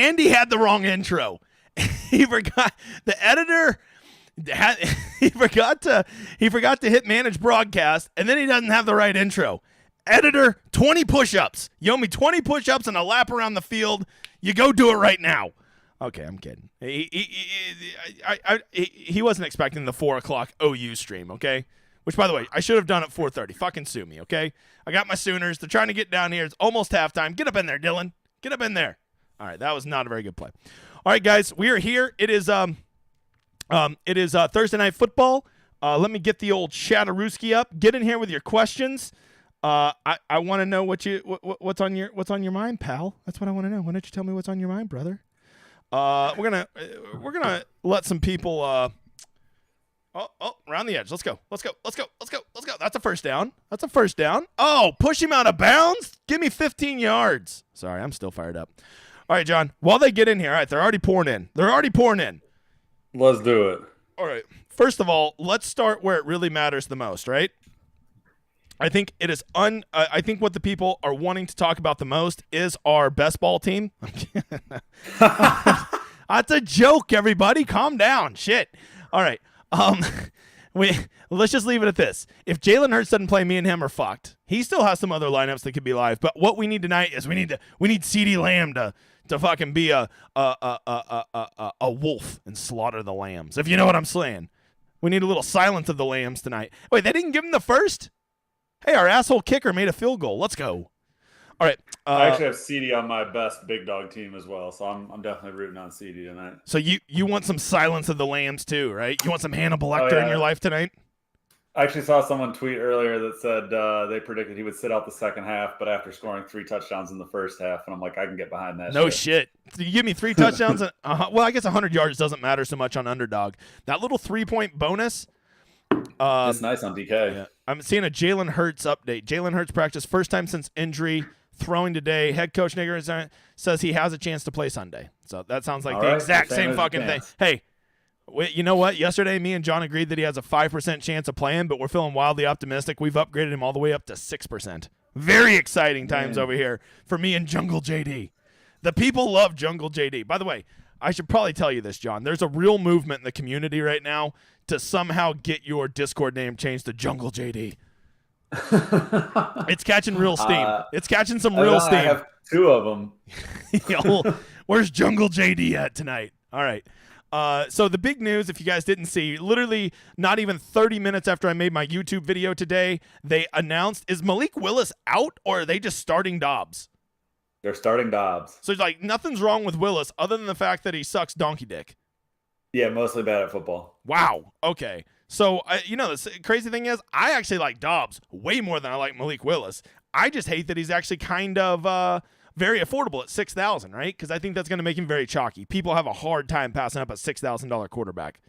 Andy had the wrong intro. He forgot the editor. He forgot to hit manage broadcast, and then he doesn't have the right intro. Editor, 20 push-ups. You owe me 20 push-ups and a lap around the field. You go do it right now. Okay, I'm kidding. He wasn't expecting the 4 o'clock OU stream, okay? Which, by the way, I should have done at 4:30. Fucking sue me, okay? I got my Sooners. They're trying to get down here. It's almost halftime. Get up in there, Dylan. Get up in there. All right, that was not a very good play. All right, guys, we are here. It is Thursday Night Football. Let me get the old Chatterooski up. Get in here with your questions. I want to know what's on your mind, pal. That's what I want to know. Why don't you tell me what's on your mind, brother? We're gonna let some people. Around the edge. Let's go. That's a first down. Oh, push him out of bounds. Give me 15 yards. Sorry, I'm still fired up. All right, John. While they get in here, all right, they're already pouring in. Let's do it. All right. First of all, let's start where it really matters the most, right? I think it is I think what the people are wanting to talk about the most is our best ball team. That's a joke, everybody. Calm down. Shit. All right. Let's just leave it at this. If Jalen Hurts doesn't play, me and him are fucked. He still has some other lineups that could be live, but what we need tonight is we need CeeDee Lamb to fucking be a wolf and slaughter the lambs. If you know what I'm saying. We need a little silence of the lambs tonight. Wait, they didn't give him the first? Hey, our asshole kicker made a field goal. Let's go. All right. I actually have CeeDee on my best big dog team as well, so I'm definitely rooting on CeeDee tonight. So you want some silence of the lambs too, right? You want some Hannibal Lecter in your life tonight? I actually saw someone tweet earlier that said they predicted he would sit out the second half, but after scoring 3 touchdowns in the first half, and I'm like, I can get behind that. No shit. You give me 3 touchdowns, and well, I guess 100 yards doesn't matter so much on underdog. That little 3-point bonus. It's nice on DK. Yeah. I'm seeing a Jalen Hurts update. Jalen Hurts practiced first time since injury, throwing today. Head coach Nigger says he has a chance to play Sunday. So that sounds like the exact same fucking thing. Hey. You know what? Yesterday, me and John agreed that he has a 5% chance of playing, but we're feeling wildly optimistic. We've upgraded him all the way up to 6%. Very exciting times over here for me and Jungle JD. The people love Jungle JD. By the way, I should probably tell you this, John. There's a real movement in the community right now to somehow get your Discord name changed to Jungle JD. It's catching real steam. It's catching some real steam. I have 2 of them. Where's Jungle JD at tonight? All right. So the big news, if you guys didn't see, literally not even 30 minutes after I made my YouTube video today, they announced, is Malik Willis out or are they just starting Dobbs? They're starting Dobbs. So it's like nothing's wrong with Willis other than the fact that he sucks donkey dick. Yeah, mostly bad at football. Wow. Okay. So, the crazy thing is I actually like Dobbs way more than I like Malik Willis. I just hate that he's actually kind of very affordable at $6,000, right? Because I think that's going to make him very chalky. People have a hard time passing up a $6,000 quarterback.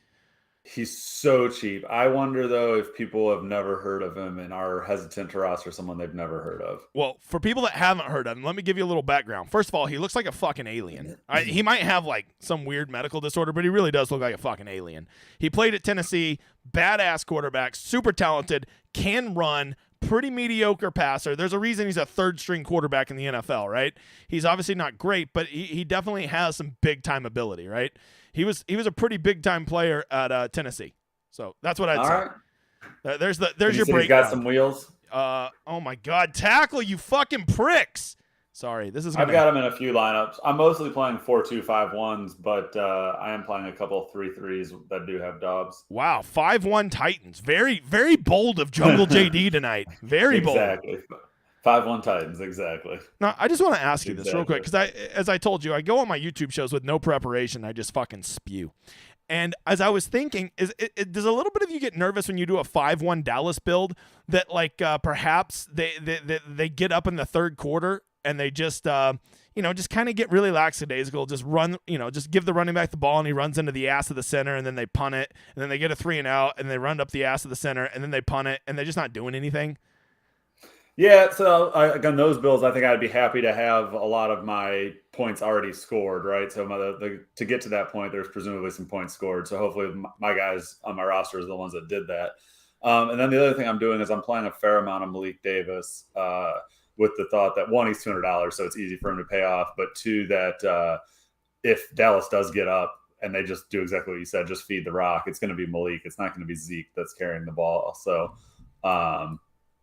He's so cheap. I wonder, though, if people have never heard of him and are hesitant to roster someone they've never heard of. Well, for people that haven't heard of him, let me give you a little background. First of all, he looks like a fucking alien. He might have like some weird medical disorder, but he really does look like a fucking alien. He played at Tennessee, badass quarterback, super talented, can run, pretty mediocre passer. There's a reason he's a third-string quarterback in the NFL, right? He's obviously not great, but he definitely has some big-time ability, right? He was a pretty big-time player at Tennessee. So that's what I'd say. Right. There's your breakdown. He's got some wheels. Oh, my God. Tackle, you fucking pricks. Sorry. I've got him in a few lineups. I'm mostly playing 4-2-5-1s, but I am playing a couple of 3-3s that do have Dobbs. Wow. 5-1 Titans. Very, very bold of Jungle JD tonight. Very bold. Exactly. 5-1 Titans, exactly. Now, I just want to ask you this real quick, because as I told you, I go on my YouTube shows with no preparation. I just fucking spew. And as I was thinking, does a little bit of you get nervous when you do a 5-1 Dallas build that, like, perhaps they get up in the third quarter and they just kind of get really lackadaisical, just run, just give the running back the ball and he runs into the ass of the center and then they punt it and then they get a 3 and out and they run up the ass of the center and then they punt it and they're just not doing anything? Yeah, so on those builds, I think I'd be happy to have a lot of my points already scored, right? So to get to that point, there's presumably some points scored. So hopefully my guys on my roster are the ones that did that. And then the other thing I'm doing is I'm playing a fair amount of Malik Davis with the thought that, one, he's $200, so it's easy for him to pay off. But two, that if Dallas does get up and they just do exactly what you said, just feed the rock, it's going to be Malik. It's not going to be Zeke that's carrying the ball. So, I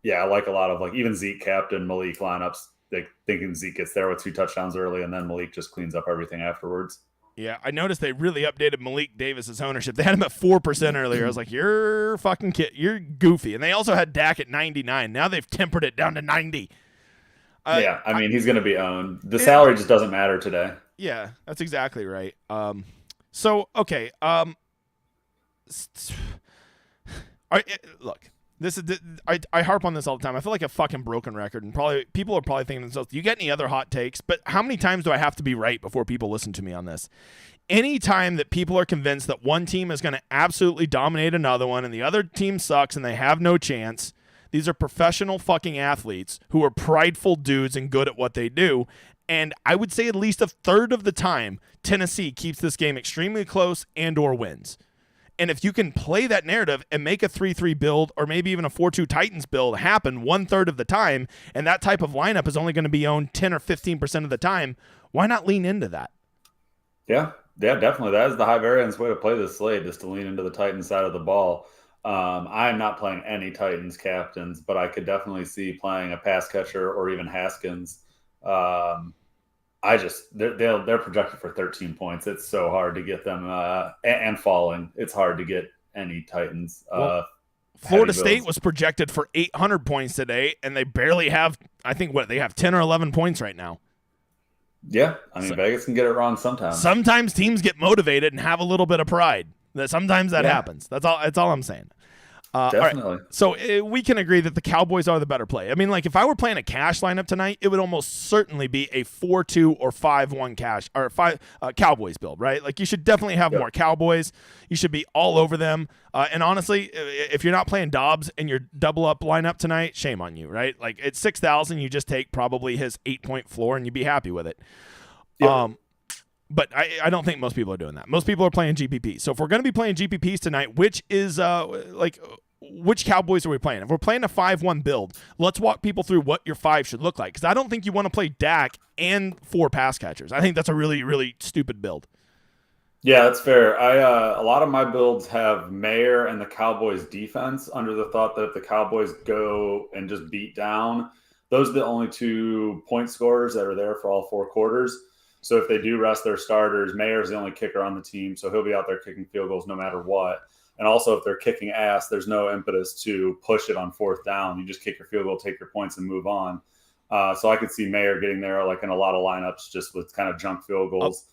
like a lot of like even Zeke captain Malik lineups. They thinking Zeke gets there with 2 touchdowns early, and then Malik just cleans up everything afterwards. Yeah, I noticed they really updated Malik Davis's ownership. They had him at 4% earlier. I was like, you're fucking you're goofy. And they also had Dak at 99. Now they've tempered it down to 90. I mean, he's going to be owned. The salary just doesn't matter today. Yeah, that's exactly right. Okay. Look, this is I harp on this all the time. I feel like a fucking broken record, and probably people are probably thinking to themselves, "Do you get any other hot takes?" But how many times do I have to be right before people listen to me on this? Anytime that people are convinced that one team is going to absolutely dominate another one, and the other team sucks and they have no chance, these are professional fucking athletes who are prideful dudes and good at what they do. And I would say at least a third of the time, Tennessee keeps this game extremely close and or wins. And if you can play that narrative and make a 3-3 build or maybe even a 4-2 Titans build happen 1/3 of the time, and that type of lineup is only going to be owned 10 or 15% of the time, why not lean into that? Yeah, definitely. That is the high variance way to play this slate, is to lean into the Titans side of the ball. I am not playing any Titans captains, but I could definitely see playing a pass catcher or even Haskins. They're projected for 13 points. It's so hard to get them and falling. It's hard to get any Titans. Florida State was projected for 800 points today, and they barely have. I think they have 10 or 11 points right now. Yeah, I mean, Vegas can get it wrong sometimes. Sometimes teams get motivated and have a little bit of pride. Sometimes that happens. That's all I'm saying. Definitely. Right. So we can agree that the Cowboys are the better play. I mean, like if I were playing a cash lineup tonight, it would almost certainly be a 4-2 or 5-1 cash or Cowboys build, right? Like you should definitely have more Cowboys. You should be all over them. And honestly, if you're not playing Dobbs and your double up lineup tonight, shame on you, right? Like at 6,000, you just take probably his 8-point floor and you'd be happy with it. Yep. But I don't think most people are doing that. Most people are playing GPP. So if we're going to be playing GPPs tonight, which Cowboys are we playing? If we're playing a 5-1 build, let's walk people through what your 5 should look like. Because I don't think you want to play Dak and 4 pass catchers. I think that's a really, really stupid build. Yeah, that's fair. A lot of my builds have Mayer and the Cowboys defense under the thought that if the Cowboys go and just beat down, those are the only 2 point scorers that are there for all 4 quarters. So if they do rest their starters, Mayer's the only kicker on the team, so he'll be out there kicking field goals no matter what. And also if they're kicking ass, there's no impetus to push it on 4th down. You just kick your field goal, take your points, and move on. So I could see Mayer getting there like in a lot of lineups just with kind of junk field goals.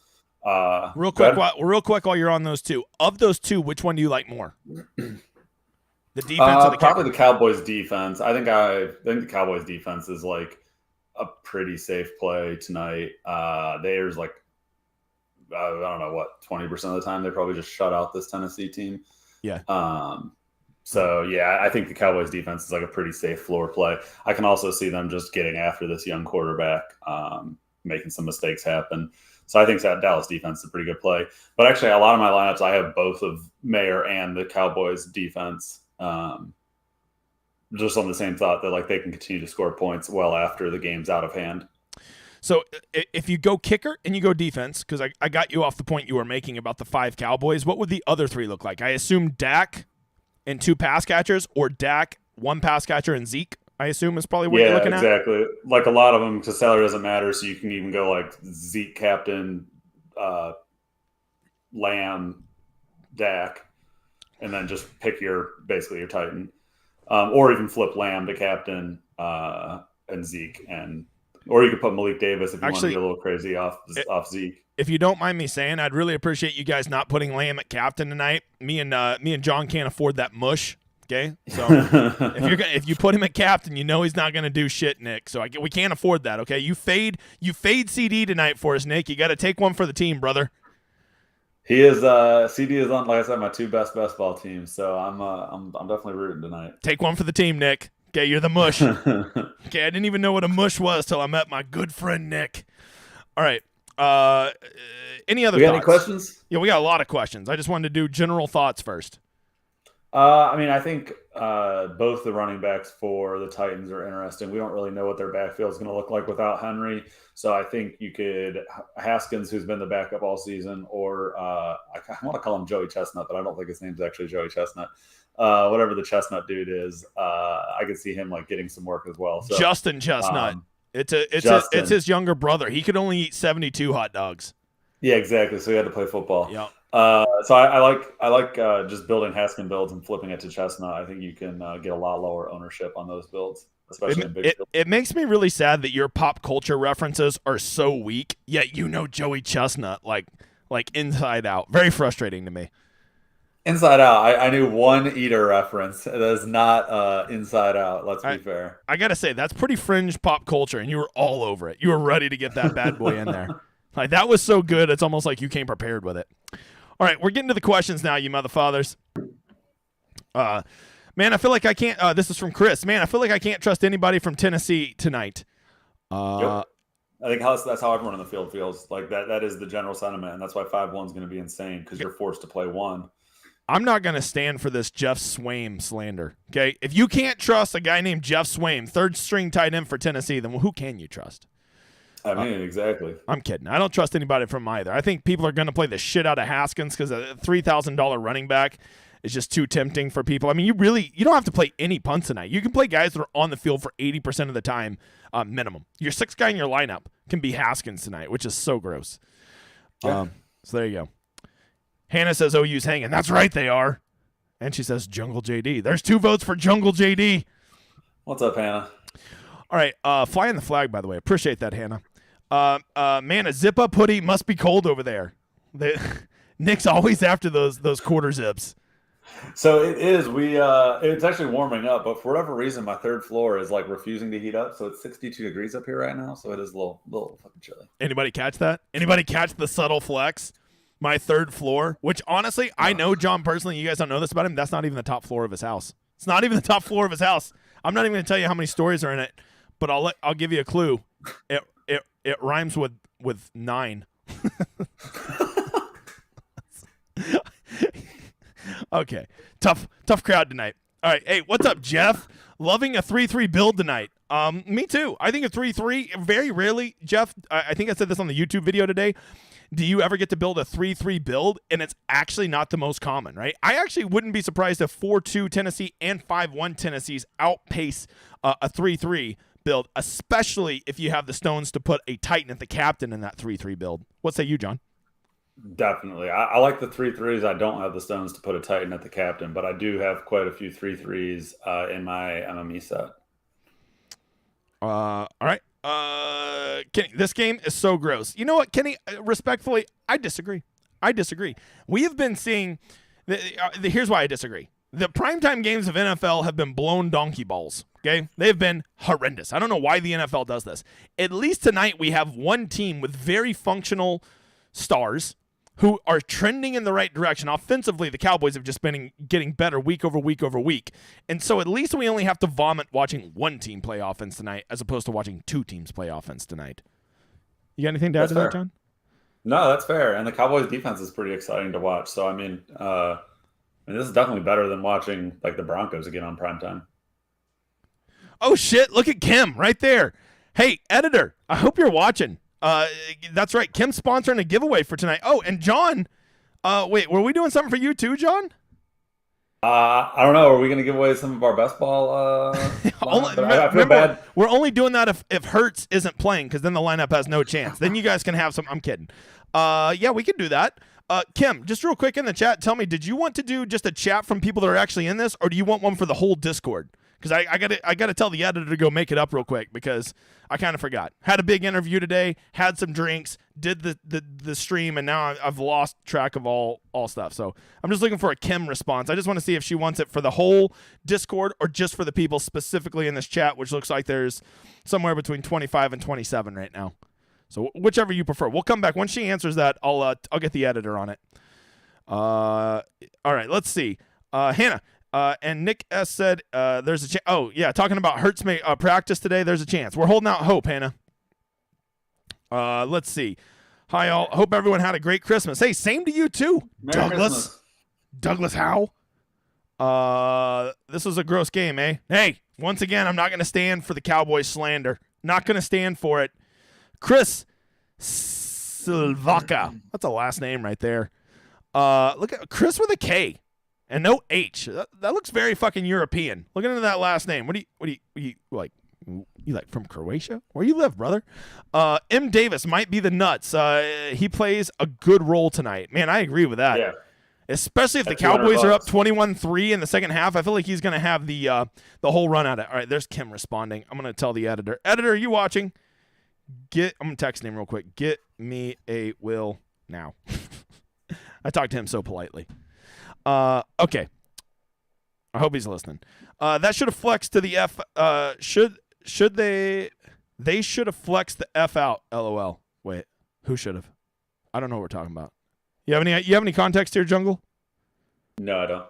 Real quick while you're on those 2. Of those 2, which one do you like more? The defense or the probably the Cowboys defense. I think the Cowboys defense is like a pretty safe play tonight. There's like, I don't know what, 20% of the time they probably just shut out this Tennessee team. Yeah. I think the Cowboys defense is like a pretty safe floor play. I can also see them just getting after this young quarterback, making some mistakes happen. So I think that Dallas defense is a pretty good play. But actually, a lot of my lineups, I have both of Mayer and the Cowboys defense. Just on the same thought that like they can continue to score points well after the game's out of hand. So if you go kicker and you go defense, because I got you off the point you were making about the 5 Cowboys, what would the other 3 look like? I assume Dak and 2 pass catchers, or Dak, 1 pass catcher, and Zeke, I assume is probably what you're looking at. Yeah, exactly. Like a lot of them, because salary doesn't matter, so you can even go like Zeke captain, Lamb, Dak, and then just pick basically your Titan. Or even flip Lamb to captain and Zeke, or you could put Malik Davis if you want to get a little crazy off Zeke. If you don't mind me saying, I'd really appreciate you guys not putting Lamb at captain tonight. Me and John can't afford that mush. Okay, so if you put him at captain, you know he's not going to do shit, Nick. So we can't afford that. Okay, you fade CD tonight for us, Nick. You got to take one for the team, brother. He is CD is on, like I said, my 2 best ball teams. So I'm definitely rooting tonight. Take one for the team, Nick. Okay, you're the mush. Okay, I didn't even know what a mush was till I met my good friend Nick. All right. Any other thoughts? Any questions? Yeah, we got a lot of questions. I just wanted to do general thoughts first. I mean, I think both the running backs for the Titans are interesting. We don't really know what their backfield is going to look like without Henry. So I think you could Haskins, who's been the backup all season, or I want to call him Joey Chestnut, but I don't think his name's actually Joey Chestnut. Whatever the Chestnut dude is, I could see him like getting some work as well. So, Justin Chestnut. It's his younger brother. He could only eat 72 hot dogs. Yeah, exactly. So he had to play football. Yeah. So I like just building Haskins builds and flipping it to Chestnut. I think you can get a lot lower ownership on those builds, especially in big fields. It makes me really sad that your pop culture references are so weak, yet you know Joey Chestnut like inside out. Very frustrating to me. Inside Out. I knew one Eater reference. That is not Inside Out. Let's be fair. I gotta say that's pretty fringe pop culture, and you were all over it. You were ready to get that bad boy in there. Like that was so good. It's almost like you came prepared with it. All right, we're getting to the questions now, you motherfathers. Man, I feel like I can't. This is from Chris. Man, I feel like I can't trust anybody from Tennessee tonight. Yep. I think that's how everyone in the field feels. Like that is the general sentiment, and that's why 5-1 is going to be insane because you're forced to play one. I'm not going to stand for this Jeff Swaim slander. Okay, if you can't trust a guy named Jeff Swaim, third string tight end for Tennessee, then who can you trust? I mean, exactly. I'm kidding. I don't trust anybody from either. I think people are going to play the shit out of Haskins because a $3,000 running back is just too tempting for people. I mean, you don't have to play any punts tonight. You can play guys that are on the field for 80% of the time minimum. Your sixth guy in your lineup can be Haskins tonight, which is so gross. Yeah. So there you go. Hannah says OU's hanging. That's right, they are. And she says Jungle JD. There's 2 votes for Jungle JD. What's up, Hannah? All right, flying the flag, by the way. Appreciate that, Hannah. Man, a zip-up hoodie must be cold over there. Nick's always after those quarter zips. So it is. It's actually warming up, but for whatever reason, my third floor is like refusing to heat up. So it's 62 degrees up here right now. So it is a little fucking chilly. Anybody catch that? Anybody catch the subtle flex? My third floor, which honestly, I know John personally. You guys don't know this about him. That's not even the top floor of his house. It's not even the top floor of his house. I'm not even going to tell you how many stories are in it, but I'll give you a clue. It rhymes with 9. Okay, tough crowd tonight. All right, hey, what's up, Jeff? Loving a 3-3 build tonight. Me too. I think a 3-3 very rarely, Jeff. I think I said this on the YouTube video today. Do you ever get to build a 3-3 build? And it's actually not the most common, right? I actually wouldn't be surprised if 4-2 Tennessee and 5-1 Tennessee's outpace a 3-3 build, especially if you have the stones to put a Titan at the captain in that 3-3 build. What say you, John? Definitely. I like the 3-3s. I don't have the stones to put a Titan at the captain, but I do have quite a few 3-3s in my MME set. All right. Kenny, this game is so gross. You know what, Kenny? Respectfully, I disagree. We have been seeing. Here's why I disagree. The primetime games of NFL have been blown donkey balls. Okay, they've been horrendous. I don't know why the NFL does this. At least tonight we have one team with very functional stars who are trending in the right direction. Offensively, the Cowboys have just been getting better week over week over week. And so at least we only have to vomit watching one team play offense tonight as opposed to watching 2 teams play offense tonight. You got anything to add to that, John? No, that's fair. And the Cowboys defense is pretty exciting to watch. So, I mean, this is definitely better than watching like the Broncos again on primetime. Oh, shit. Look at Kim right there. Hey, editor, I hope you're watching. That's right. Kim's sponsoring a giveaway for tonight. Oh, and John, wait, were we doing something for you too, John? I don't know. Are we going to give away some of our best ball? I feel bad. We're only doing that if Hurts isn't playing, because then the lineup has no chance. Then you guys can have some. I'm kidding. Yeah, we can do that. Kim, just real quick in the chat, tell me, did you want to do just a chat from people that are actually in this, or do you want one for the whole Discord? Because I got to tell the editor to go make it up real quick because I kind of forgot. Had a big interview today, had some drinks, did the stream, and now I've lost track of all stuff. So I'm just looking for a Kim response. I just want to see if she wants it for the whole Discord or just for the people specifically in this chat, which looks like there's somewhere between 25 and 27 right now. So whichever you prefer. We'll come back. Once she answers that, I'll get the editor on it. All right, let's see. Hannah. And Nick S. said there's a chance. Oh, yeah, talking about Hurts practice today, there's a chance. We're holding out hope, Hannah. Let's see. Hi, all. Hope everyone had a great Christmas. Hey, same to you, too. Merry Christmas. Douglas Howe. This was a gross game, eh? Hey, once again, I'm not going to stand for the Cowboys slander. Not going to stand for it. Chris Silvaca. That's a last name right there. Look at Chris with a K and no H. That looks very fucking European. Looking into that last name. What do you like? You like from Croatia? Where you live, brother? M. Davis might be the nuts. He plays a good role tonight. Man, I agree with that. Yeah. Especially if the Cowboys are up 21-3 in the second half, I feel like he's going to have the whole run at it. All right, there's Kim responding. I'm going to tell the editor. Editor, are you watching? I'm going to text him real quick. Get me a will now. I talked to him so politely. Okay. I hope he's listening. That should have flexed to the F. Should they should have flexed the F out, LOL. Wait, who should have? I don't know what we're talking about. You have any context here, Jungle? No, I don't.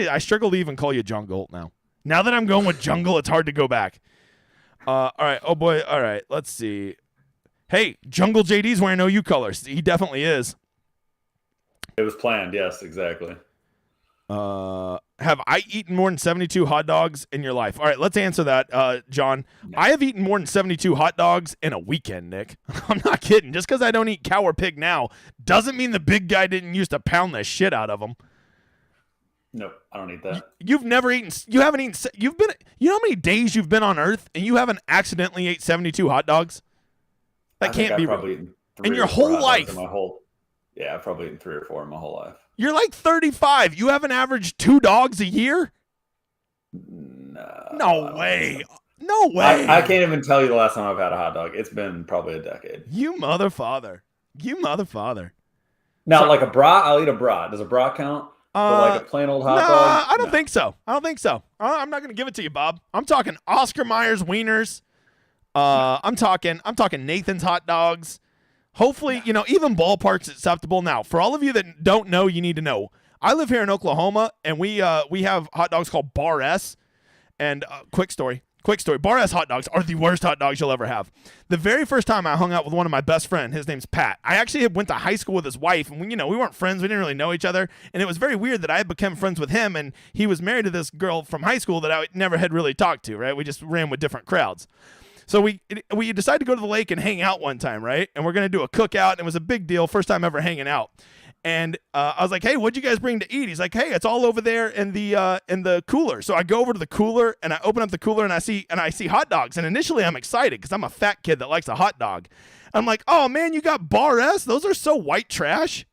I struggle to even call you Jungle now. Now that I'm going with Jungle, it's hard to go back. All right. Oh boy. All right. Let's see. Hey, Jungle JD's wearing OU colors. He definitely is. It was planned. Yes, exactly. Have I eaten more than 72 hot dogs in your life? All right, let's answer that, John. No. I have eaten more than 72 hot dogs in a weekend, Nick. I'm not kidding. Just because I don't eat cow or pig now doesn't mean the big guy didn't used to pound the shit out of them. No, I don't eat that. You've never eaten. You haven't eaten. You've been. You know how many days you've been on Earth and you haven't accidentally ate 72 hot dogs? That can't be real. In your whole life. Yeah, I've probably eaten 3 or 4 in my whole life. You're like 35. You haven't averaged 2 dogs a year? No way. No way. I can't even tell you the last time I've had a hot dog. It's been probably a decade. You motherfather. Now, like a brat, I'll eat a brat. Does a brat count? But like a plain old hot dog? I don't think so. I'm not going to give it to you, Bob. I'm talking Oscar Mayer wieners. I'm talking Nathan's hot dogs. Hopefully, even ballpark's acceptable. Now, for all of you that don't know, you need to know. I live here in Oklahoma, and we have hot dogs called Bar S. And quick story. Bar S hot dogs are the worst hot dogs you'll ever have. The very first time I hung out with one of my best friends, his name's Pat. I actually went to high school with his wife, and we weren't friends. We didn't really know each other, and it was very weird that I had become friends with him, and he was married to this girl from high school that I never had really talked to. Right? We just ran with different crowds. So we decided to go to the lake and hang out one time, right? And we're going to do a cookout, and it was a big deal, first time ever hanging out. And I was like, hey, what'd you guys bring to eat? He's like, hey, it's all over there in the cooler. So I go over to the cooler, and I open up the cooler, and I see hot dogs. And initially I'm excited because I'm a fat kid that likes a hot dog. I'm like, oh, man, you got Bar S? Those are so white trash.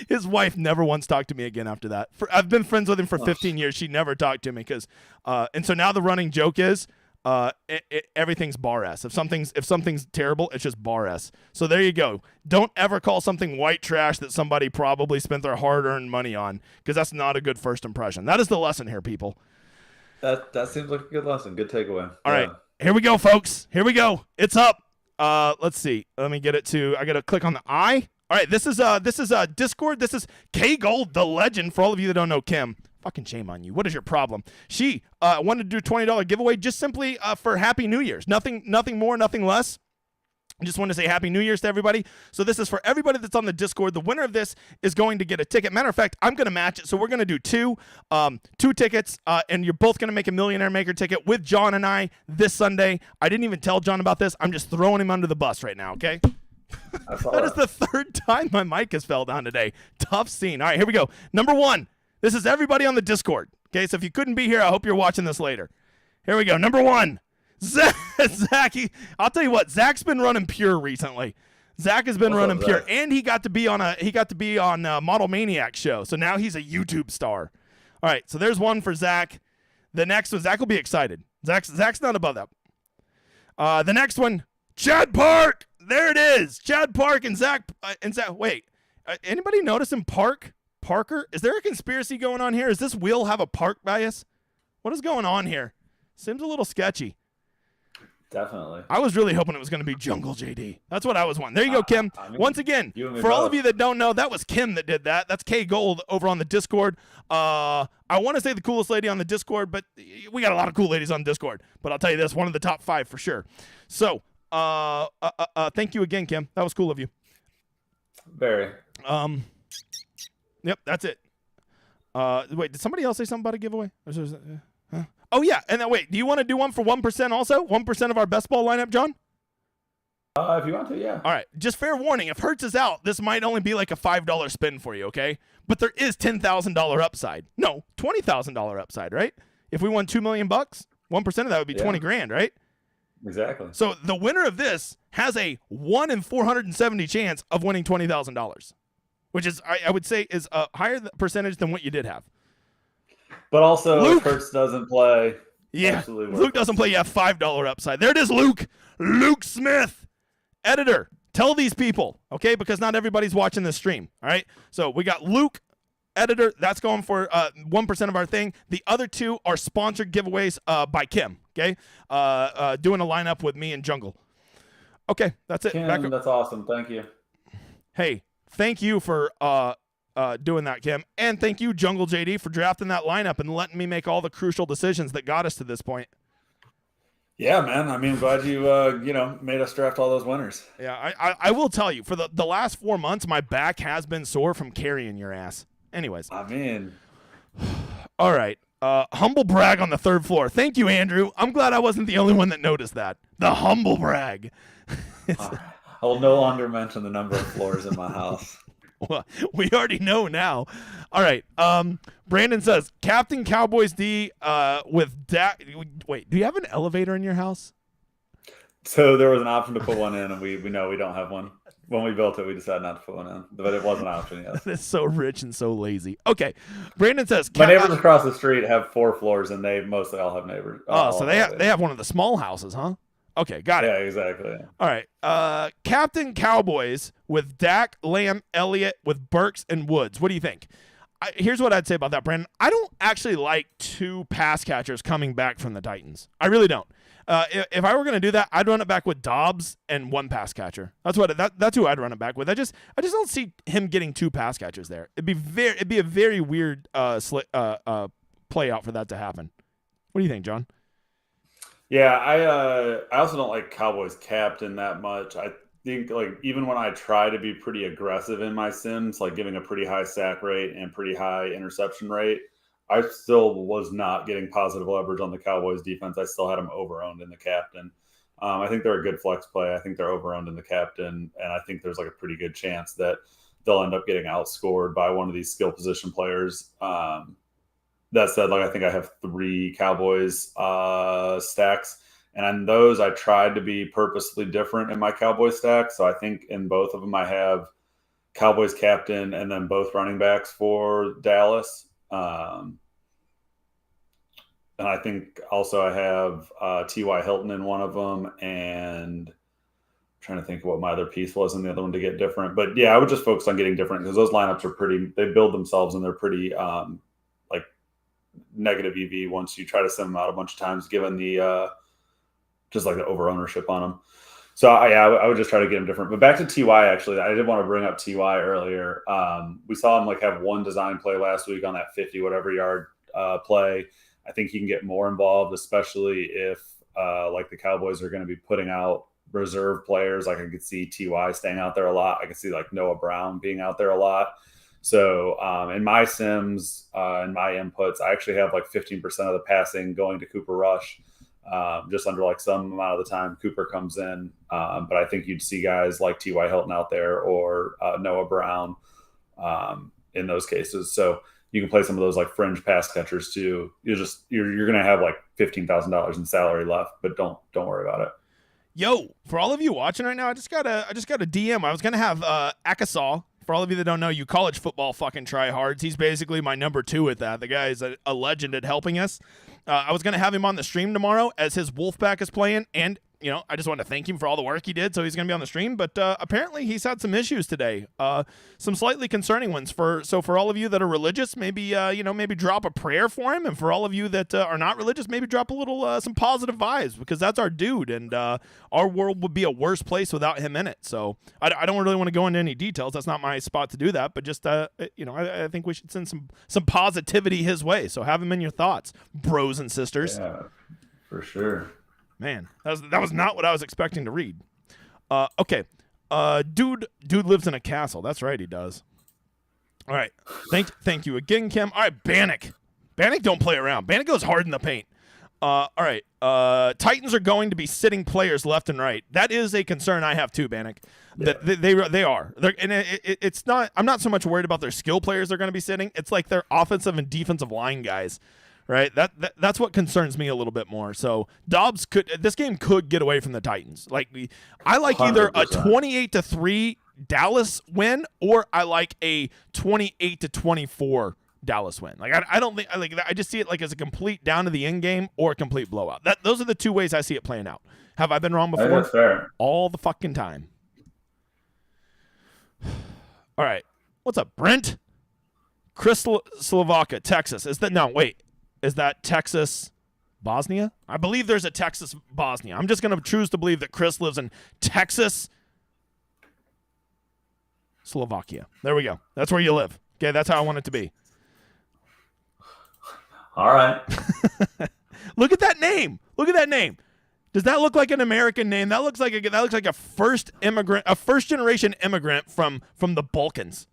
His wife never once talked to me again after that. I've been friends with him for 15 years. She never talked to me because, and so now the running joke is, everything's Bar S. If something's terrible, it's just Bar S. So there you go. Don't ever call something white trash that somebody probably spent their hard-earned money on, because that's not a good first impression. That is the lesson here, people. That seems like a good lesson. Good takeaway. All right, here we go, folks. Here we go. It's up. Let's see. Let me get it to. I got to click on the I. All right, this is Discord. This is K Gold, the legend. For all of you that don't know Kim, fucking shame on you. What is your problem? She wanted to do a $20 giveaway just simply for Happy New Year's. Nothing more, nothing less. I just want to say Happy New Year's to everybody. So this is for everybody that's on the Discord. The winner of this is going to get a ticket. Matter of fact, I'm going to match it. So we're going to do two tickets, and you're both going to make a Millionaire Maker ticket with John and I this Sunday. I didn't even tell John about this. I'm just throwing him under the bus right now, okay? That is the third time my mic has fell down today. Tough scene. All right, here we go. Number 1. This is everybody on the Discord. Okay, so if you couldn't be here, I hope you're watching this later. Here we go. Number 1. Zach, I'll tell you what, Zach's been running pure recently. Zach has been running pure, and he got to be on Model Maniac show. So now he's a YouTube star. All right, so there's one for Zach. The next one, Zach will be excited. Zach's not above that. The next one, Chad Park. There it is. Chad Park and Zach. Wait, anybody noticing Parker? Is there a conspiracy going on here? Does this wheel have a park bias? What is going on here? Seems a little sketchy. Definitely. I was really hoping it was going to be Jungle JD. That's what I was wanting. There you go, Kim. Once again, for all of you that don't know, that was Kim that did that. That's K Gold over on the Discord. I want to say the coolest lady on the Discord, but we got a lot of cool ladies on Discord. But I'll tell you this, one of the top 5 for sure. So, thank you again, Kim. That was cool of you. Very. Yep, that's it. Wait, did somebody else say something about a giveaway? Huh? Oh, yeah. And then, wait, do you want to do one for 1% also? 1% of our best ball lineup, John? If you want to, yeah. All right. Just fair warning. If Hertz is out, this might only be like a $5 spin for you, okay? But there is $10,000 upside. No, $20,000 upside, right? If we won $2 million, 1% of that would be 20 grand, right? Exactly. So the winner of this has a 1 in 470 chance of winning $20,000, which is, I would say, is a higher percentage than what you did have. But also, Luke, if Hertz doesn't play, Luke doesn't play. You have $5 upside. There it is, Luke. Luke Smith, editor. Tell these people, okay? Because not everybody's watching this stream. All right. So we got Luke, editor. That's going for 1% of our thing. The other two are sponsored giveaways by Kim. Okay. Doing a lineup with me and Jungle. Okay, that's it. Kim, that's awesome. Thank you. Hey, thank you for doing that, Kim. And thank you, Jungle JD, for drafting that lineup and letting me make all the crucial decisions that got us to this point. Yeah, man. I mean, I'm glad you, made us draft all those winners. Yeah, I will tell you, for the last 4 months, my back has been sore from carrying your ass. Anyways. I mean. All right. Humble brag on the third floor. Thank you, Andrew. I'm glad I wasn't the only one that noticed that. The humble brag. I will no longer mention the number of floors in my house. Well, we already know now. All right. Brandon says, Captain Cowboys D with Dak. Wait, do you have an elevator in your house? So there was an option to put one in, and we know we don't have one. When we built it, we decided not to put one in, but it was an option, yes. That's so rich and so lazy. Okay. Brandon says, my neighbors across the street have 4 floors, and they mostly all have neighbors. So they have one of the small houses, huh? Okay, got it. Yeah, exactly. Yeah. All right. Captain Cowboys with Dak, Lamb, Elliott, with Burks and Woods. What do you think? Here's what I'd say about that, Brandon. I don't actually like 2 pass catchers coming back from the Titans. I really don't. If I were going to do that, I'd run it back with Dobbs and 1 pass catcher. That's who I'd run it back with. I just don't see him getting 2 pass catchers there. It'd be a very weird play out for that to happen. What do you think, John? Yeah, I also don't like Cowboys captain that much. I think even when I try to be pretty aggressive in my sims, like giving a pretty high sack rate and pretty high interception rate, I still was not getting positive leverage on the Cowboys defense. I still had them over-owned in the captain. I think they're a good flex play. I think they're over-owned in the captain, and I think there's a pretty good chance that they'll end up getting outscored by one of these skill position players. That said, I think I have 3 Cowboys stacks, and on those I tried to be purposely different in my Cowboys stack. So I think in both of them I have Cowboys captain and then both running backs for Dallas. And I think also I have T.Y. Hilton in one of them, and I'm trying to think of what my other piece was in the other one to get different. But yeah, I would just focus on getting different because those lineups are they build themselves and they're pretty negative EV once you try to send them out a bunch of times, given the just the over ownership on them. So I would just try to get them different. But back to Ty, actually, I did want to bring up Ty earlier. We saw him have 1 design play last week on that 50 whatever yard play. I think he can get more involved, especially if the Cowboys are going to be putting out reserve players. I could see Ty staying out there a lot. I could see Noah Brown being out there a lot. So in my sims, in my inputs, I actually have 15% of the passing going to Cooper Rush, just under some amount of the time Cooper comes in. But I think you'd see guys like T.Y. Hilton out there or Noah Brown in those cases. So you can play some of those fringe pass catchers too. You're going to have $15,000 in salary left, but don't worry about it. Yo, for all of you watching right now, I just got a DM. I was going to have Akasaw. For all of you that don't know, you college football fucking tryhards. He's basically my number 2 at that. The guy is a legend at helping us. I was going to have him on the stream tomorrow as his Wolfpack is playing, and I just want to thank him for all the work he did, so he's going to be on the stream. But apparently he's had some issues today, some slightly concerning ones. For all of you that are religious, maybe maybe drop a prayer for him, and for all of you that are not religious, maybe drop a little some positive vibes, because that's our dude, and our world would be a worse place without him in it. So I don't really want to go into any details. That's not my spot to do that. But just I think we should send some positivity his way. So have him in your thoughts, bros and sisters. Yeah, for sure. Man, that was not what I was expecting to read. Okay. Dude lives in a castle. That's right, he does. All right. Thank you again, Kim. All right, Bannock. Bannock don't play around. Bannock goes hard in the paint. All right. Titans are going to be sitting players left and right. That is a concern I have too, Bannock. Yeah. That they are. And it's not. I'm not so much worried about their skill players they're going to be sitting. It's like their offensive and defensive line guys, right? That's what concerns me a little bit more. So this game could get away from the Titans. I like either a 28-3 Dallas win or I like a 28-24 Dallas win. I don't think I just see it as a complete down to the end game or a complete blowout. Those are the two ways I see it playing out. Have I been wrong before? That's fair. All the fucking time. All right. What's up, Brent? Chris Slovaka, Texas. Is that Texas Bosnia? I believe there's a Texas Bosnia. I'm just going to choose to believe that Chris lives in Texas Slovakia. There we go. That's where you live. Okay, that's how I want it to be. All right. Look at that name. Does that look like an American name? That looks like a first generation immigrant from the Balkans.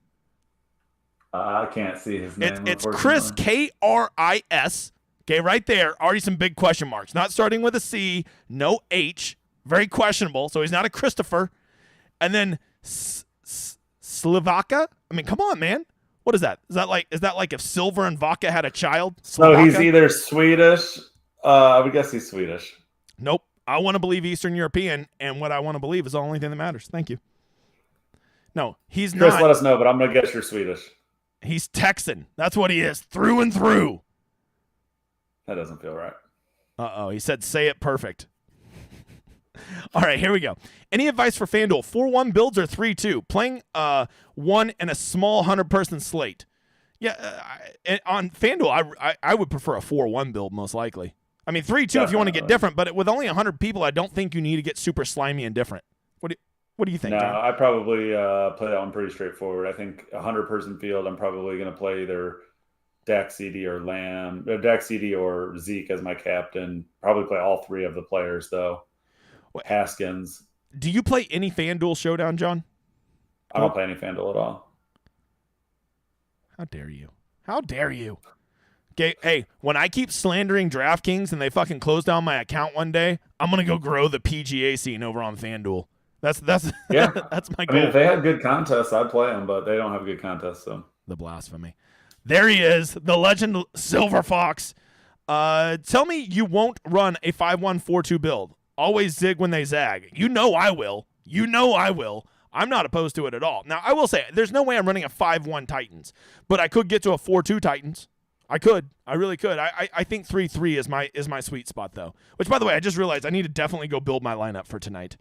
I can't see his name. It's Chris, K-R-I-S. Okay, right there. Already some big question marks. Not starting with a C, no H. Very questionable. So he's not a Christopher. And then Slovaka. I mean, come on, man. What is that? Is that like if Silver and Vodka had a child? So he's either Swedish. I would guess he's Swedish. Nope. I want to believe Eastern European, and what I want to believe is the only thing that matters. Thank you. No, he's Chris, not. let us know, but I'm going to guess you're Swedish. He's Texan. That's what he is, through and through. That doesn't feel right. Uh-oh. He said, say it perfect. All right, here we go. Any advice for FanDuel? 4-1 builds or 3-2? Playing one in a small 100-person slate. Yeah, on FanDuel, I would prefer a 4-1 build most likely. I mean, 3-2 if you want to get different, but with only 100 people, I don't think you need to get super slimy and different. What do you think? No, John? I probably play that one pretty straightforward. I think a 100-person field, I'm probably going to play either Dak, CD, or Dak, CD, or Zeke as my captain. Probably play all three of the players, though. Haskins. Do you play any FanDuel Showdown, John? I don't play any FanDuel at all. How dare you? How dare you? Okay, hey, when I keep slandering DraftKings and they fucking close down my account one day, I'm gonna go grow the PGA scene over on FanDuel. That's yeah. That's my goal. I mean, if they had good contests, I'd play them, but they don't have good contests. So the blasphemy. There he is, the legend Silver Fox. Tell me you won't run a 5-1-4-2 build. Always zig when they zag. You know I will. I'm not opposed to it at all. Now, I will say, there's no way I'm running a 5-1 Titans, but I could get to a 4-2 Titans. I could. I really could. I think 3-3 is my sweet spot, though. Which, by the way, I just realized I need to definitely go build my lineup for tonight.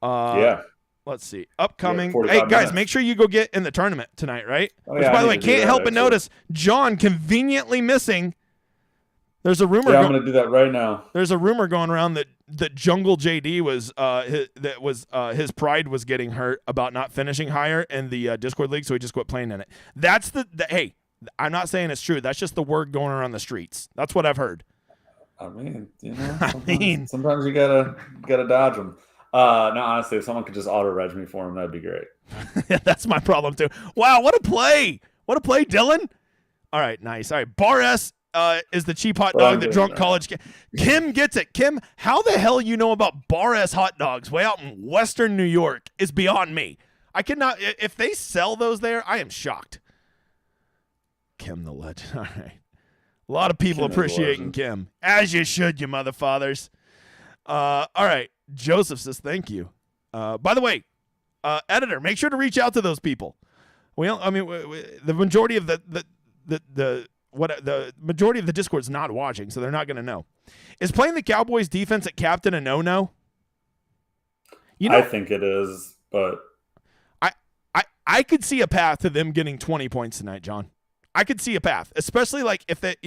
Yeah. Let's see. Upcoming. Yeah, hey, guys, minutes. make sure you go get in the tournament tonight, right? Oh, Which, yeah, by I the need way, to do can't that, help but actually. notice John conveniently missing. There's a rumor. Yeah, I'm going to do that right now. There's a rumor going around that Jungle JD his pride was getting hurt about not finishing higher in the Discord league, so he just quit playing in it. That's hey, I'm not saying it's true. That's just the word going around the streets. That's what I've heard. I mean, sometimes you gotta dodge them. No, honestly, if someone could just auto reg me for him, that'd be great. That's my problem too. Wow, what a play! What a play, Dylan. All right, nice. All right, Bar S is the cheap hot dog that drunk college. Kim gets it. Kim, how the hell you know about Bar S hot dogs way out in Western New York is beyond me. I cannot. If they sell those there, I am shocked. Kim the legend. All right. A lot of people appreciating Kim. As you should, you motherfathers. All right. Joseph says thank you. By the way, editor, make sure to reach out to those people. The majority of the majority of the Discord's not watching, so they're not going to know. Is playing the Cowboys defense at captain a no-no? I think it is, but I could see a path to them getting 20 points tonight, John. I could see a path, especially if they,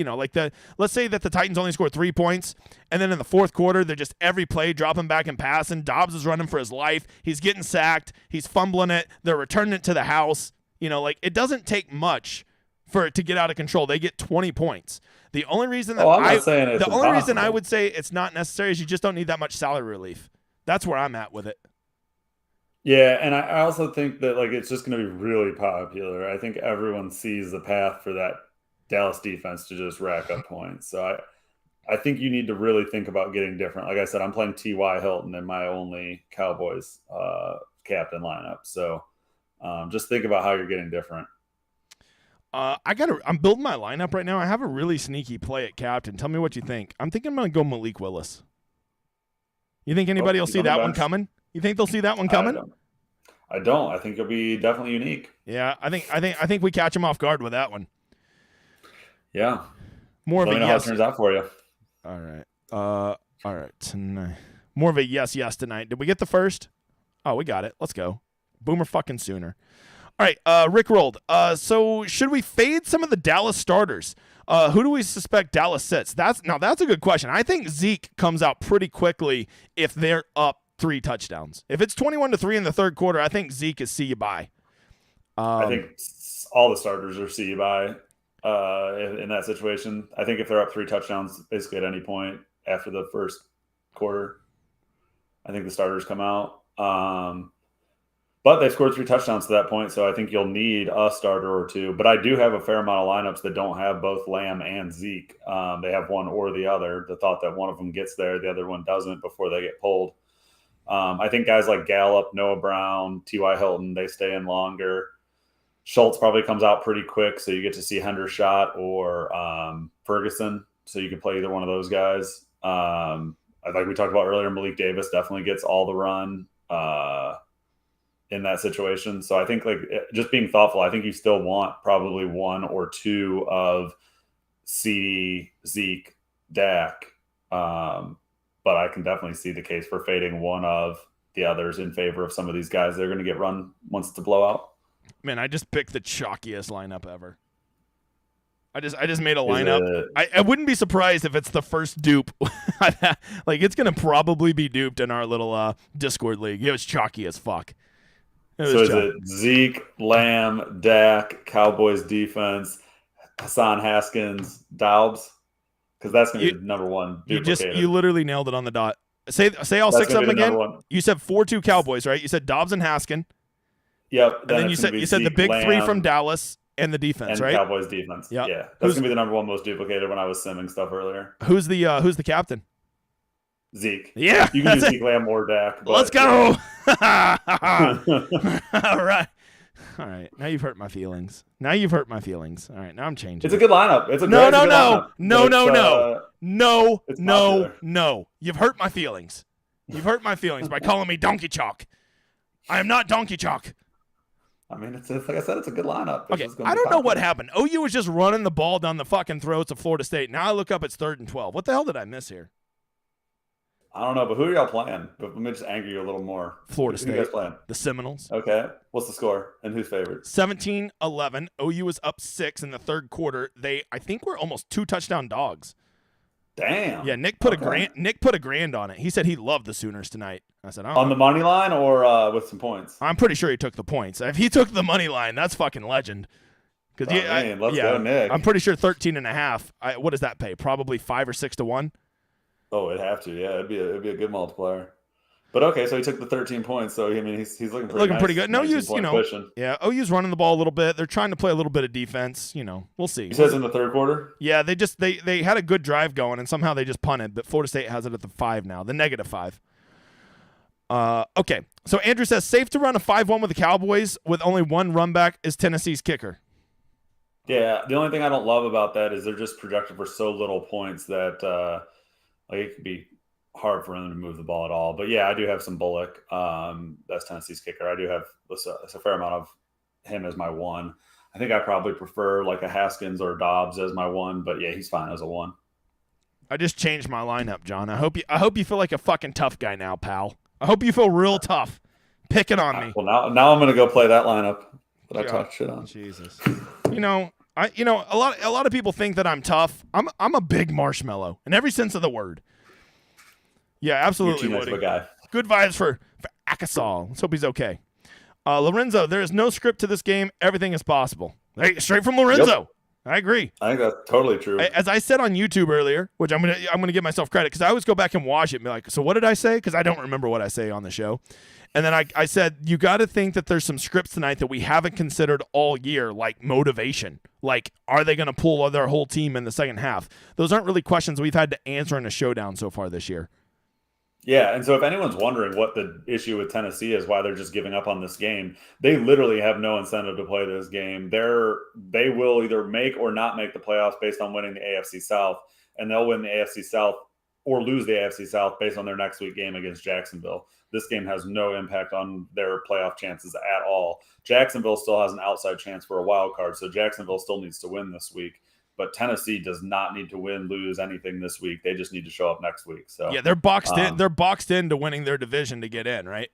let's say that the Titans only scored 3 points, and then in the fourth quarter, they're just every play dropping back and passing. Dobbs is running for his life. He's getting sacked. He's fumbling it. They're returning it to the house. It doesn't take much for it to get out of control. They get 20 points. The only reason that reason I would say it's not necessary is you just don't need that much salary relief. That's where I'm at with it. Yeah, and I also think that like it's just going to be really popular. I think everyone sees the path for that Dallas defense to just rack up points. So I think you need to really think about getting different. Like I said, I'm playing T.Y. Hilton in my only Cowboys captain lineup. So just think about how you're getting different. I'm building my lineup right now. I have a really sneaky play at captain. Tell me what you think. I'm thinking I'm going to go Malik Willis. You think anybody will see that one coming? You think they'll see that one coming? I don't. I think it'll be definitely unique. Yeah, I think we catch him off guard with that one. Yeah. More of a yes. How it turns out for you. All right. Tonight. More of a yes tonight. Did we get the first? Oh, we got it. Let's go. Boomer fucking Sooner. All right, Rick rolled. So should we fade some of the Dallas starters? Who do we suspect Dallas sits? That's a good question. I think Zeke comes out pretty quickly if they're up 3 touchdowns. If it's 21-3 in the third quarter, I think Zeke is see you bye. I think all the starters are see you bye in that situation. I think if they're up 3 touchdowns basically at any point after the first quarter, I think the starters come out. But they've scored 3 touchdowns to that point, so I think you'll need a starter or 2. But I do have a fair amount of lineups that don't have both Lamb and Zeke. They have one or the other. The thought that one of them gets there, the other one doesn't before they get pulled. I think guys like Gallup, Noah Brown, T.Y. Hilton, they stay in longer. Schultz probably comes out pretty quick, so you get to see Hendershot or Ferguson, so you can play either one of those guys. Like we talked about earlier, Malik Davis definitely gets all the run in that situation. So I think like just being thoughtful, I think you still want probably 1 or 2 of CD, Zeke, Dak. But I can definitely see the case for fading one of the others in favor of some of these guys. They're going to get run once it's a blowout. Man, I just picked the chalkiest lineup ever. I just made a lineup. I wouldn't be surprised if it's the first dupe. Like it's going to probably be duped in our little Discord league. It was chalky as fuck. Is it Zeke, Lamb, Dak, Cowboys defense, Hassan Haskins, Dobbs? Because that's going to be the number one duplicated. You literally nailed it on the dot. Say all 6 of them again. You said 4-2 Cowboys, right? You said Dobbs and Haskin. Yep. And then you said the big Lamb, 3 from Dallas and the defense, and right? Cowboys defense. Yep. Yeah. That's going to be the number one most duplicated when I was simming stuff earlier. Who's the captain? Zeke. Yeah. You can do Zeke, Lamb, or Dak. Let's go. All right. Now you've hurt my feelings. All right, now I'm changing. It's a good lineup. It's a no. You've hurt my feelings. By calling me Donkey Chalk. I am not Donkey Chalk. I mean, it's like I said, it's a good lineup. Okay, I don't know what happened. OU was just running the ball down the fucking throats of Florida State. Now I look up, it's 3rd and 12. What the hell did I miss here? I don't know, but who are y'all playing? But let me just anger you a little more. Florida State. Who you guys playing? The Seminoles. Okay. What's the score and who's favored? 17-11. OU was up 6 in the third quarter. I think we're almost 2 touchdown dogs. Damn. Yeah, Nick put a grand on it. He said he loved the Sooners tonight. I said, on the money line or with some points? I'm pretty sure he took the points. If he took the money line, that's fucking legend. Let's go, Nick. I'm pretty sure 13.5. What does that pay? Probably 5 or 6 to 1. Oh, it'd have to. Yeah, it'd be a good multiplier. But okay, so he took the 13 points. So I mean, he's looking pretty good. No, OU's running the ball a little bit. They're trying to play a little bit of defense. We'll see. He says in the third quarter. Yeah, they had a good drive going, and somehow they just punted. But Florida State has it at the 5 now, the -5. Okay, so Andrew says safe to run a 5-1 with the Cowboys with only 1 run back is Tennessee's kicker. Yeah, the only thing I don't love about that is they're just projected for so little points that it could be hard for them to move the ball at all. But yeah, I do have some Bullock. That's Tennessee's kicker. I do have a fair amount of him as my 1. I think I probably prefer like a Haskins or Dobbs as my 1, but yeah, he's fine as a 1. I just changed my lineup, John. I hope you feel like a fucking tough guy now, pal. I hope you feel real tough. Pick it on me. Well, now I'm going to go play that lineup that I talked shit on. Jesus. A lot of people think that I'm tough. I'm a big marshmallow in every sense of the word. Yeah, absolutely. You're too much of a guy. Good vibes for Akasol. Let's hope he's okay. Lorenzo, there is no script to this game. Everything is possible. Hey, straight from Lorenzo. Yep. I agree. I think that's totally true. As I said on YouTube earlier, which I'm gonna give myself credit because I always go back and watch it and be like, so what did I say? Because I don't remember what I say on the show. And then I said, you got to think that there's some scripts tonight that we haven't considered all year, like motivation. Like, are they going to pull their whole team in the second half? Those aren't really questions we've had to answer in a showdown so far this year. Yeah, and so if anyone's wondering what the issue with Tennessee is, why they're just giving up on this game, they literally have no incentive to play this game. They will either make or not make the playoffs based on winning the AFC South, and they'll win the AFC South or lose the AFC South based on their next week game against Jacksonville. This game has no impact on their playoff chances at all. Jacksonville still has an outside chance for a wild card, so Jacksonville still needs to win this week. But Tennessee does not need to win, lose anything this week. They just need to show up next week. So yeah, they're boxed in. They're boxed into winning their division to get in, right?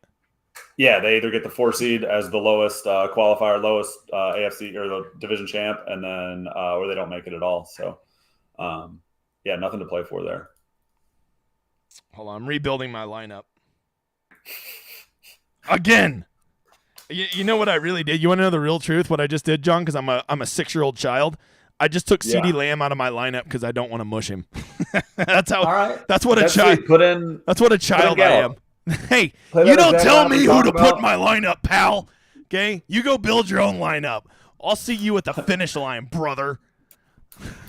Yeah, they either get the 4 seed as the lowest qualifier, lowest AFC or the division champ, and then or they don't make it at all. So yeah, nothing to play for there. Hold on, I'm rebuilding my lineup again. You know what I really did? You want to know the real truth? What I just did, John? Because I'm a 6-year-old child. I just took CeeDee Lamb out of my lineup because I don't want to mush him. That's how. All right. That's what a child. That's what a child I am. Hey, you don't tell me who to put in my lineup, pal. Okay, you go build your own lineup. I'll see you at the finish line, brother.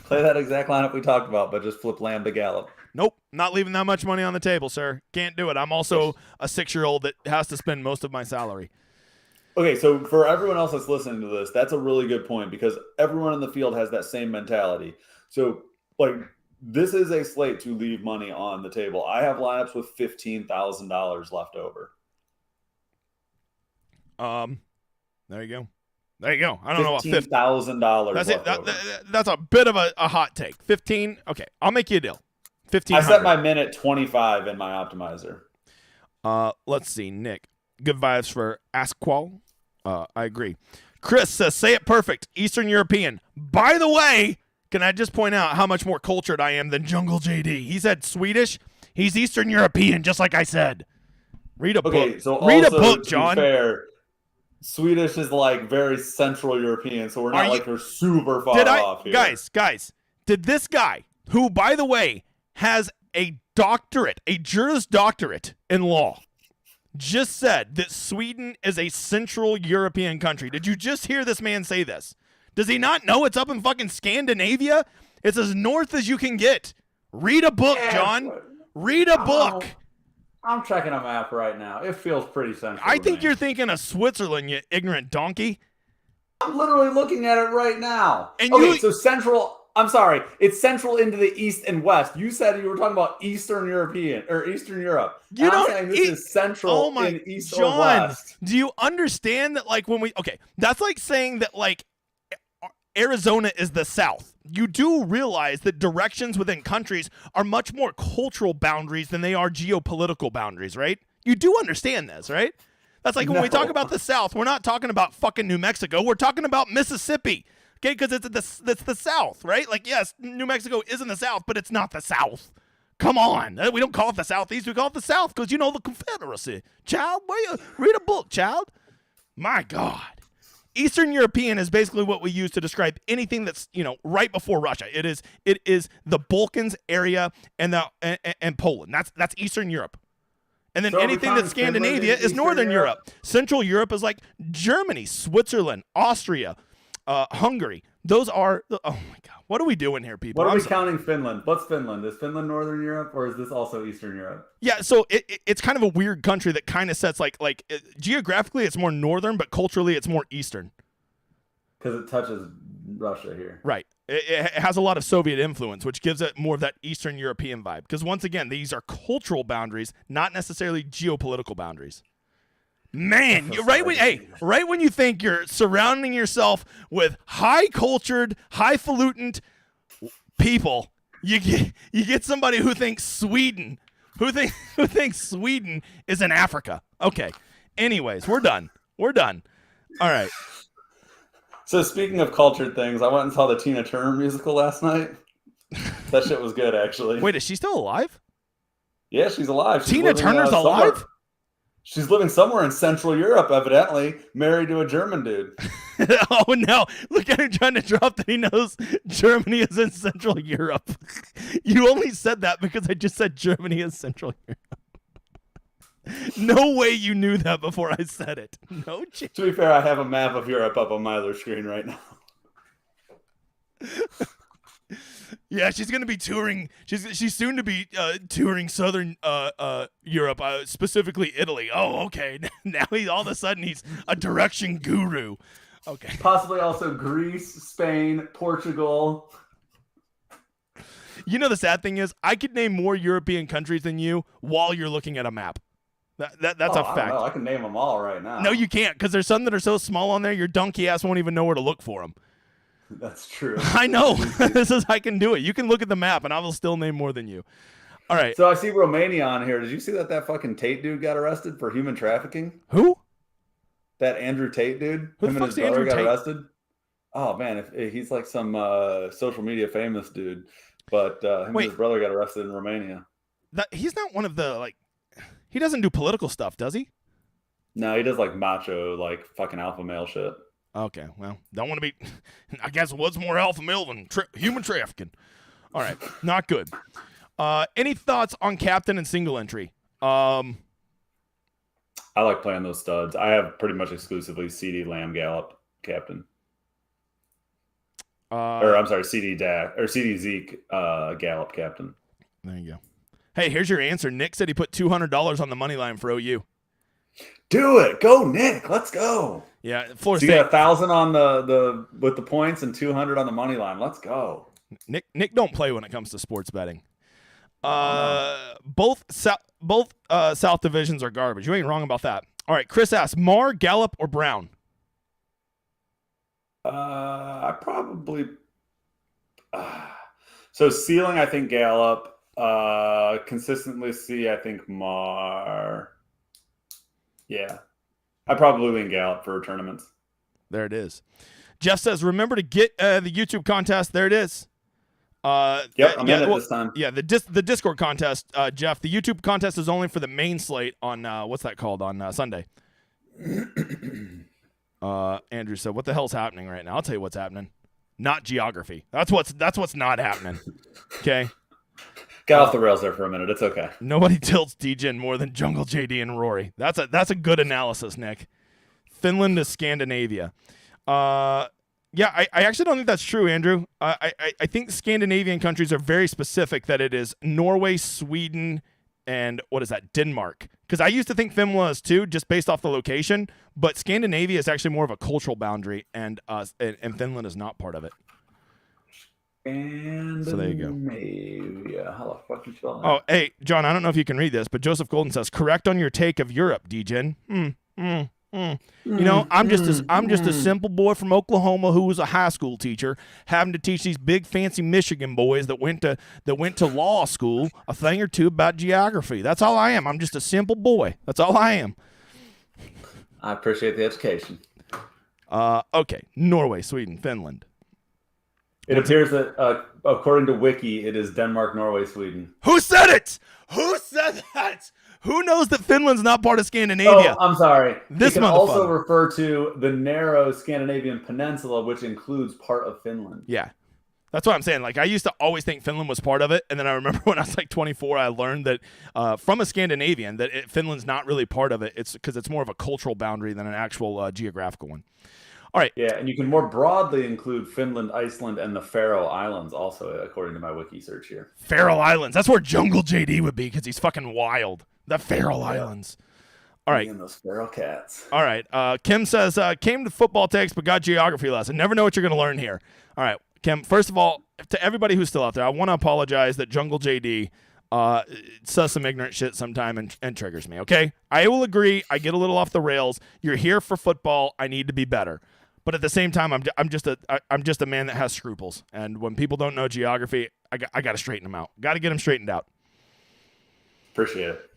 Play that exact lineup we talked about, but just flip Lamb to Gallup. Nope, not leaving that much money on the table, sir. Can't do it. I'm also a 6-year-old that has to spend most of my salary. Okay, so for everyone else that's listening to this, that's a really good point because everyone in the field has that same mentality. So, like, this is a slate to leave money on the table. I have lineups with $15,000 left over. There you go. There you go. I don't know what $15,000. That's it. That's a bit of a hot take. 15. Okay, I'll make you a deal. 15. I set my min at 25 in my optimizer. Let's see, Nick. Good vibes for Asqual. I agree. Chris says, say it perfect. Eastern European. By the way, can I just point out how much more cultured I am than Jungle JD? He said Swedish. He's Eastern European, just like I said. Read a book. So read a book, John. Fair, Swedish is like very Central European, so we're not we're super far off here. Guys, did this guy, who, by the way, has a doctorate, a Juris Doctorate in law, just said that Sweden is a Central European country. Did you just hear this man say this? Does he not know it's up in fucking Scandinavia? It's as north as you can get. Read a book, John. Read a book. I'm checking a map right now. It feels pretty central. I think you're thinking of Switzerland, you ignorant donkey. I'm literally looking at it right now. And so central. I'm sorry. It's central into the east and west. You said you were talking about Eastern European or Eastern Europe. I'm saying this is central in east or west. Do you understand that, like, that's like saying that, like, Arizona is the South. You do realize that directions within countries are much more cultural boundaries than they are geopolitical boundaries, right? You do understand this, right? That's like when we talk about the South, we're not talking about fucking New Mexico. We're talking about Mississippi. Okay, because it's the South, right? Like, yes, New Mexico is in the South, but it's not the South. Come on. We don't call it the Southeast. We call it the South because, the Confederacy. Child, read a book, child. My God. Eastern European is basically what we use to describe anything that's, right before Russia. It is the Balkans area and Poland. That's Eastern Europe. And then anything that's Scandinavia is Northern Europe. Central Europe is like Germany, Switzerland, Austria, Hungary. Those are oh my God. What are we doing here, people? What are we counting Finland? What's Finland? Is Finland Northern Europe or is this also Eastern Europe? Yeah, so it's kind of a weird country that kind of sets like geographically it's more northern, but culturally it's more eastern. Because it touches Russia here. Right. It has a lot of Soviet influence, which gives it more of that Eastern European vibe. Because once again, these are cultural boundaries, not necessarily geopolitical boundaries. Man, right when you think you're surrounding yourself with high-cultured, highfalutin people, you get somebody who thinks Sweden, who thinks Sweden is in Africa. Okay. Anyways, we're done. All right. So speaking of cultured things, I went and saw the Tina Turner musical last night. That shit was good, actually. Wait, is she still alive? Yeah, she's alive. Tina Turner's alive? She's living somewhere in Central Europe, evidently, married to a German dude. Oh no! Look at him trying to drop that he knows Germany is in Central Europe. You only said that because I just said Germany is Central Europe. No way you knew that before I said it. No chance. To be fair, I have a map of Europe up on my other screen right now. Yeah, she's gonna be touring. She's soon to be touring Southern Europe, specifically Italy. Oh, okay. Now all of a sudden he's a direction guru. Okay. Possibly also Greece, Spain, Portugal. You know the sad thing is, I could name more European countries than you while you're looking at a map. That's a fact. I don't know. I can name them all right now. No, you can't, because there's some that are so small on there, your donkey ass won't even know where to look for them. That's true. I know. I can do it. You can look at the map, and I will still name more than you. All right. So I see Romania on here. Did you see that fucking Tate dude got arrested for human trafficking? Who? That Andrew Tate dude. Who Him the and his fuck's brother Andrew got Tate? arrested. Oh man, if he's like some social media famous dude, but him and his brother got arrested in Romania. He's not one of the he doesn't do political stuff, does he? No, he does like macho, like fucking alpha male shit. Okay, well, don't want to be. I guess what's more alpha male than human trafficking? All right, not good. Any thoughts on captain and single entry? I like playing those studs. I have pretty much exclusively CD Lamb Gallop captain. Or I'm sorry, CD Dak or CD Zeke Gallop captain. There you go. Hey, here's your answer. Nick said he put $200 on the money line for OU. Do it, go Nick. Let's go. Yeah, Florida State. You got 1,000 on the with the points and 200 on the money line. Let's go. Nick don't play when it comes to sports betting. Both South divisions are garbage. You ain't wrong about that. All right, Chris asks, Marr, Gallup, or Brown? I probably so ceiling. I think Gallup. Consistently see. I think Marr. Yeah, I probably lean Gallup for tournaments. There it is. Jeff says, remember to get the YouTube contest. There it is. Yep, I'm in it this time. Yeah, the Discord contest, Jeff. The YouTube contest is only for the main slate on what's that called on Sunday. Andrew said, "What the hell's happening right now?" I'll tell you what's happening. Not geography. That's what's not happening. Okay. Got off the rails there for a minute. It's okay. Nobody tilts DGen more than Jungle JD and Rory. That's a good analysis, Nick. Finland is Scandinavia. Yeah, I actually don't think that's true, Andrew. I think Scandinavian countries are very specific that it is Norway, Sweden, and what is that, Denmark. Because I used to think Finland is too, just based off the location, but Scandinavia is actually more of a cultural boundary, and Finland is not part of it. And so there you go. How the fuck you spell that? Oh, hey, John, I don't know if you can read this, but Joseph Golden says, correct on your take of Europe, DGen. You know, I'm just a simple boy from Oklahoma who was a high school teacher, having to teach these big fancy Michigan boys that went to law school a thing or two about geography. That's all I am. I'm just a simple boy. That's all I am. I appreciate the education. Okay, Norway, Sweden, Finland. It appears that, according to Wiki, it is Denmark, Norway, Sweden. Who said it? Who said that? Who knows that Finland's not part of Scandinavia? Oh, I'm sorry. This it can also refer to the narrow Scandinavian peninsula, which includes part of Finland. Yeah. That's what I'm saying. Like, I used to always think Finland was part of it, and then I remember when I was like 24, I learned that from a Scandinavian that Finland's not really part of it. It's because it's more of a cultural boundary than an actual geographical one. All right. Yeah, and you can more broadly include Finland, Iceland, and the Faroe Islands also, according to my wiki search here. Faroe Islands. That's where Jungle JD would be because he's fucking wild. The Faroe Islands. All right. And those feral cats. All right. Kim says, came to football takes but got geography lesson. Never know what you're going to learn here. All right, Kim, first of all, to everybody who's still out there, I want to apologize that Jungle JD says some ignorant shit sometime and triggers me, okay? I will agree. I get a little off the rails. You're here for football. I need to be better. But at the same time, I'm just a man that has scruples, and when people don't know geography, I got to straighten them out. Got to get them straightened out. Appreciate it.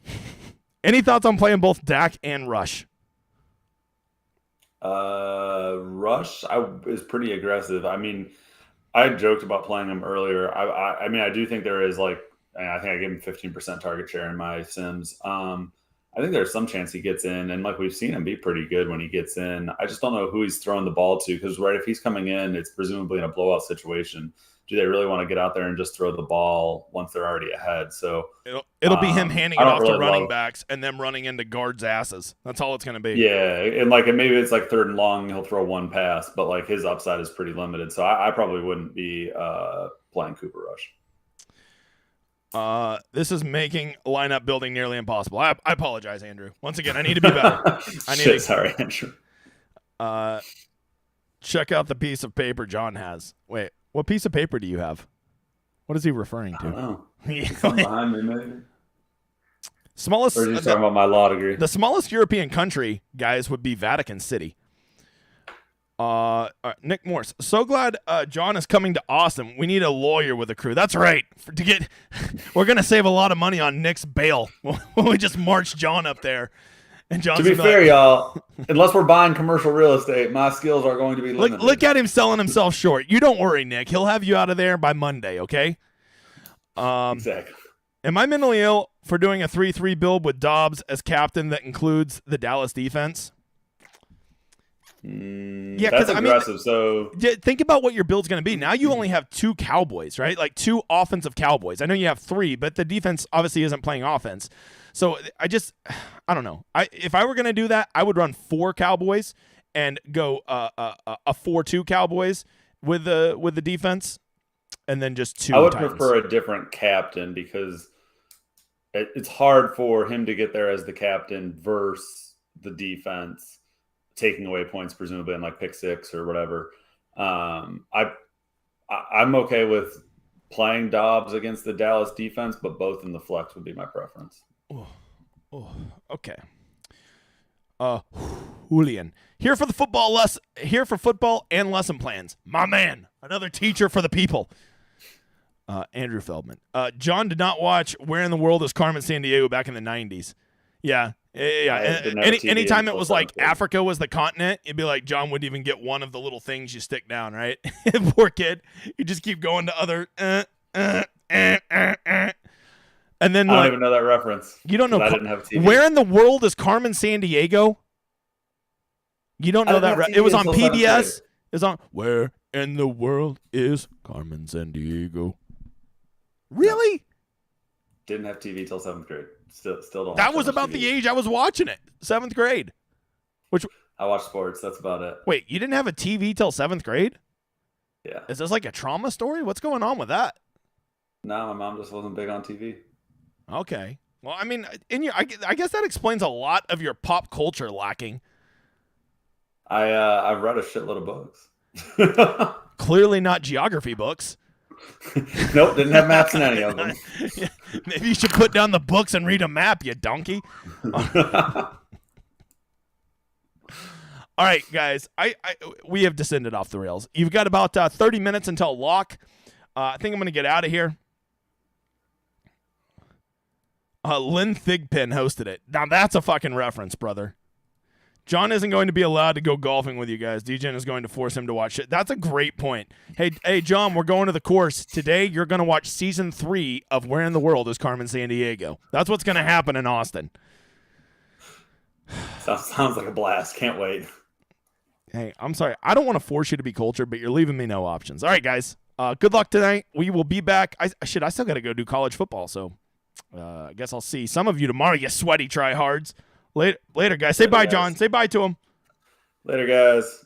Any thoughts on playing both Dak and Rush? Rush is pretty aggressive. I mean, I joked about playing him earlier. I mean, I do think there is I think I gave him 15% target share in my Sims. I I think there's some chance he gets in, and like we've seen him be pretty good when he gets in. I just don't know who he's throwing the ball to because if he's coming in, it's presumably in a blowout situation. Do they really want to get out there and just throw the ball once they're already ahead? So it'll be him handing it off to running backs and them running into guards' asses. That's all it's going to be. Yeah, and maybe it's like 3rd and long, he'll throw one pass, but like his upside is pretty limited. So I probably wouldn't be playing Cooper Rush. This is making lineup building nearly impossible. I apologize, Andrew. Once again, I need to be better. Sorry, Andrew. Check out the piece of paper John has. Wait, what piece of paper do you have? What is he referring to? I don't know. Something behind me, maybe. Smallest. Or are you talking about my law degree? The smallest European country, guys, would be Vatican City. Nick Morse. So glad John is coming to Austin. We need a lawyer with a crew. That's right. We're gonna save a lot of money on Nick's bail when we just march John up there. And John's to be fair, y'all, unless we're buying commercial real estate, my skills are going to be limited. Look at him selling himself short. You don't worry, Nick. He'll have you out of there by Monday. Okay. Exactly. Am I mentally ill for doing a 3-3 build with Dobbs as captain that includes the Dallas defense? Yeah, that's aggressive. So think about what your build's going to be. Now you only have 2 Cowboys, right? Like 2 offensive Cowboys. I know you have 3, but the defense obviously isn't playing offense. So I don't know. If I were going to do that, I would run 4 Cowboys and go a 4-2 Cowboys with the defense, and then just 2. I would Titans. prefer a different captain because it's hard for him to get there as the captain versus the defense taking away points, presumably in like pick 6 or whatever. I'm okay with playing Dobbs against the Dallas defense, but both in the flex would be my preference. Okay. Julian here for football and lesson plans. My man, another teacher for the people. Andrew Feldman. John did not watch Where in the World is Carmen Sandiego back in the 90s. Yeah. Anytime it was like Africa was the continent, it'd be like John wouldn't even get one of the little things you stick down, right? Poor kid. You just keep going to other. And then I don't even know that reference. You don't know. I didn't have TV. Where in the world is Carmen Sandiego? You don't know that. It was on PBS. It's on Where in the World is Carmen Sandiego? Really? Didn't have TV till 7th grade. Still don't. That was about the age I was watching it. 7th grade. I watched sports. That's about it. Wait, you didn't have a TV till 7th grade? Yeah. Is this like a trauma story? What's going on with that? No, my mom just wasn't big on TV. Okay. Well, I mean, I guess that explains a lot of your pop culture lacking. I've read a shitload of books. Clearly not geography books. Nope, didn't have maps in any of them. Maybe you should put down the books and read a map, you donkey. All right, guys. We have descended off the rails. You've got about 30 minutes until lock. I think I'm going to get out of here. Lynn Thigpen hosted it. Now that's a fucking reference, brother. John isn't going to be allowed to go golfing with you guys. DJN is going to force him to watch it. That's a great point. Hey, John, we're going to the course. Today you're going to watch season 3 of Where in the World is Carmen Sandiego. That's what's going to happen in Austin. Sounds like a blast. Can't wait. Hey, I'm sorry. I don't want to force you to be cultured, but you're leaving me no options. All right, guys. Good luck tonight. We will be back. I still got to go do college football, so I guess I'll see some of you tomorrow, you sweaty tryhards. Later, guys. Say bye, John. Say bye to him. Later, guys.